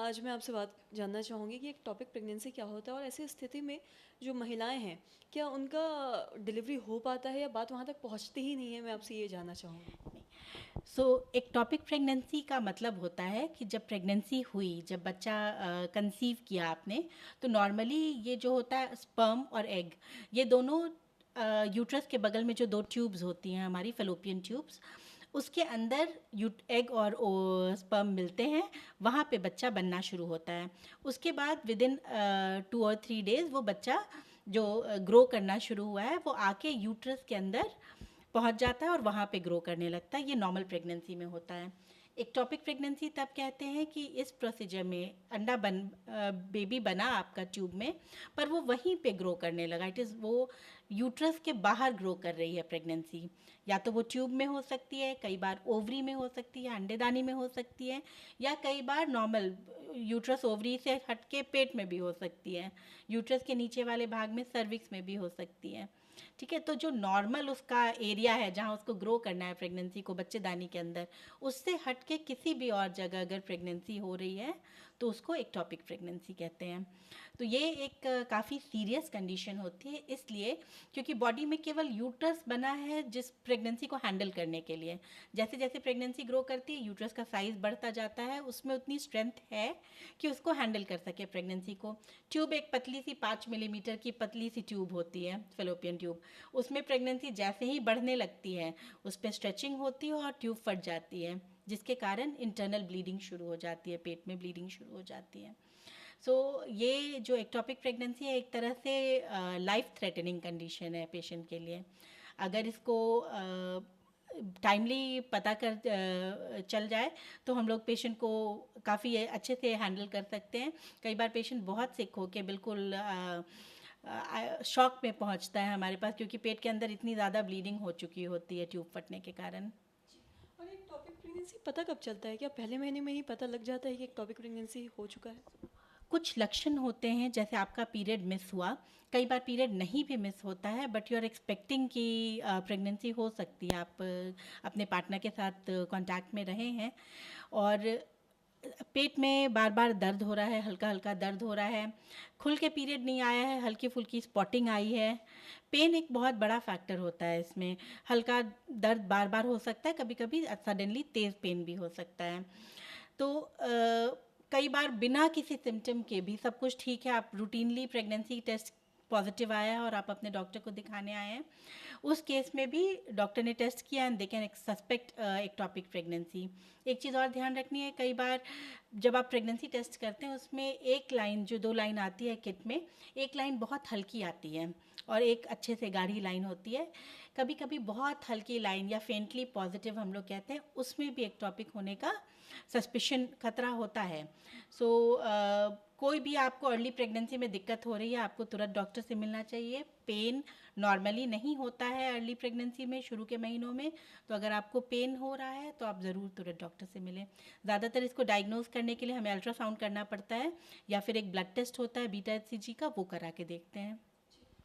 आज मैं आपसे बात जानना चाहूँगी कि एक टॉपिक प्रेगनेंसी क्या होता है और ऐसी स्थिति में जो महिलाएं हैं क्या उनका डिलीवरी हो पाता है या बात वहाँ तक पहुँचती ही नहीं है, मैं आपसे ये जानना चाहूँगी। सो एक्टोपिक प्रेगनेंसी का मतलब होता है कि जब प्रेगनेंसी हुई, जब बच्चा कंसीव किया आपने, तो नॉर्मली ये जो होता है स्पर्म और एग, ये दोनों यूट्रस के बगल में जो दो ट्यूब्स होती हैं हमारी फेलोपियन ट्यूब्स, उसके अंदर एग और स्पर्म मिलते हैं, वहाँ पे बच्चा बनना शुरू होता है। उसके बाद विद इन 2 और 3 डेज वो बच्चा जो ग्रो करना शुरू हुआ है वो आके यूट्रस के अंदर पहुंच जाता है और वहाँ पे ग्रो करने लगता है। ये नॉर्मल प्रेगनेंसी में होता है। एक्टोपिक प्रेगनेंसी तब कहते हैं कि इस प्रोसीजर में बेबी बना आपका ट्यूब में, पर वो वहीं पे ग्रो करने लगा। इट इज़ वो यूट्रस के बाहर ग्रो कर रही है प्रेगनेंसी। या तो वो ट्यूब में हो सकती है, कई बार ओवरी में हो सकती है, अंडेदानी में हो सकती है, या कई बार नॉर्मल यूट्रस ओवरी से हटके पेट में भी हो सकती है, यूट्रस के नीचे वाले भाग में सर्विक्स में भी हो सकती है। ठीक है, तो जो नॉर्मल उसका एरिया है जहाँ उसको ग्रो करना है प्रेगनेंसी को बच्चेदानी के अंदर, उससे हट के किसी भी और जगह अगर प्रेगनेंसी हो रही है तो उसको एक्टोपिक प्रेगनेंसी कहते हैं। तो ये एक काफ़ी सीरियस कंडीशन होती है, इसलिए क्योंकि बॉडी में केवल यूट्रस बना है जिस प्रेगनेंसी को हैंडल करने के लिए। जैसे जैसे प्रेगनेंसी ग्रो करती है यूट्रस का साइज़ बढ़ता जाता है, उसमें उतनी स्ट्रेंथ है कि उसको हैंडल कर सके प्रेगनेंसी को। ट्यूब एक पतली सी 5 मिलीमीटर की पतली सी ट्यूब होती है, फेलोपियन ट्यूब। उसमें प्रेगनेंसी जैसे ही बढ़ने लगती है उस पर स्ट्रेचिंग होती है और ट्यूब फट जाती है, जिसके कारण इंटरनल ब्लीडिंग शुरू हो जाती है, पेट में ब्लीडिंग शुरू हो जाती है। सो ये जो एक्टोपिक प्रेगनेंसी है एक तरह से लाइफ थ्रेटनिंग कंडीशन है पेशेंट के लिए। अगर इसको टाइमली पता कर चल जाए तो हम लोग पेशेंट को काफ़ी अच्छे से हैंडल कर सकते हैं। कई बार पेशेंट बहुत सिक हो के बिल्कुल शॉक में पहुंचता है हमारे पास, क्योंकि पेट के अंदर इतनी ज़्यादा ब्लीडिंग हो चुकी होती है ट्यूब फटने के कारण। और एक टॉपिक प्रेगनेंसी पता कब चलता है, क्या पहले महीने में ही पता लग जाता है कि एक टॉपिक प्रेगनेंसी हो चुका है? कुछ लक्षण होते हैं, जैसे आपका पीरियड मिस हुआ, कई बार पीरियड नहीं भी मिस होता है बट यू आर एक्सपेक्टिंग कि प्रेगनेंसी हो सकती है, आप अपने पार्टनर के साथ कांटेक्ट में रहे हैं और पेट में बार बार दर्द हो रहा है, हल्का हल्का दर्द हो रहा है, खुल के पीरियड नहीं आया है, हल्की फुल्की स्पॉटिंग आई है। पेन एक बहुत बड़ा फैक्टर होता है इसमें। हल्का दर्द बार बार हो सकता है, कभी कभी सडनली तेज़ पेन भी हो सकता है। तो कई बार बिना किसी सिम्टम के भी सब कुछ ठीक है, आप रूटीनली प्रेगनेंसी टेस्ट पॉजिटिव आया है और आप अपने डॉक्टर को दिखाने आए हैं, उस केस में भी डॉक्टर ने टेस्ट किया and they can suspect ectopic pregnancy. एक चीज़ और ध्यान रखनी है, कई बार जब आप प्रेगनेंसी टेस्ट करते हैं उसमें एक लाइन, जो 2 लाइन आती है किट में, एक लाइन बहुत हल्की आती है और एक अच्छे से गाढ़ी लाइन होती है। कभी कभी बहुत हल्की लाइन या फेंटली पॉजिटिव हम लोग कहते हैं, उसमें भी एक्टोपिक होने का सस्पिशन खतरा होता है। सो कोई भी आपको अर्ली प्रेगनेंसी में दिक्कत हो रही है, आपको तुरंत डॉक्टर से मिलना चाहिए। पेन नॉर्मली नहीं होता है अर्ली प्रेगनेंसी में, शुरू के महीनों में, तो अगर आपको पेन हो रहा है तो आप ज़रूर तुरंत डॉक्टर से मिलें। ज़्यादातर इसको डायग्नोज करने के लिए हमें अल्ट्रासाउंड करना पड़ता है या फिर एक ब्लड टेस्ट होता है बीटा HCG का, वो करा के देखते हैं।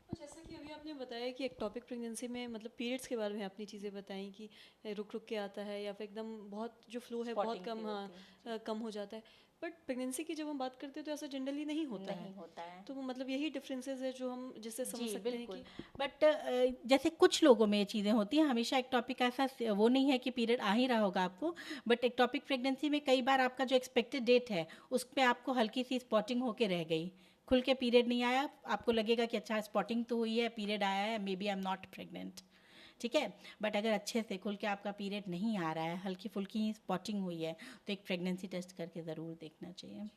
और जैसा कि अभी आपने बताया कि एक टॉपिक प्रेगनेंसी में मतलब पीरियड्स के बारे में आपने चीज़ें बताई कि रुक रुक के आता है या फिर एकदम बहुत जो फ्लो है बहुत स्पॉटिंग सी कम, हाँ, होती है जी। कम हो जाता है। बट प्रेगनेंसी की जब हम बात करते हैं तो ऐसा जनरली नहीं होता है। नहीं होता है। तो वो मतलब यही डिफरेंसेस है जो हम जिससे समझ जी सकते हैं बिल्कुल। कि बट जैसे कुछ लोगों में ये चीज़ें होती हैं, हमेशा एक टॉपिक ऐसा वो नहीं है कि पीरियड आ ही रहा होगा आपको, बट एक टॉपिक प्रेगनेंसी में कई बार आपका जो एक्सपेक्टेड डेट है उस पर आपको हल्की सी स्पॉटिंग होके रह गई, खुल के पीरियड नहीं आया, आपको लगेगा कि अच्छा स्पॉटिंग तो हुई है, पीरियड आया है, may be I am not pregnant. ठीक है, बट अगर अच्छे से खुल के आपका पीरियड नहीं आ रहा है, हल्की फुल्की ही स्पॉटिंग हुई है, तो एक प्रेगनेंसी टेस्ट करके ज़रूर देखना चाहिए।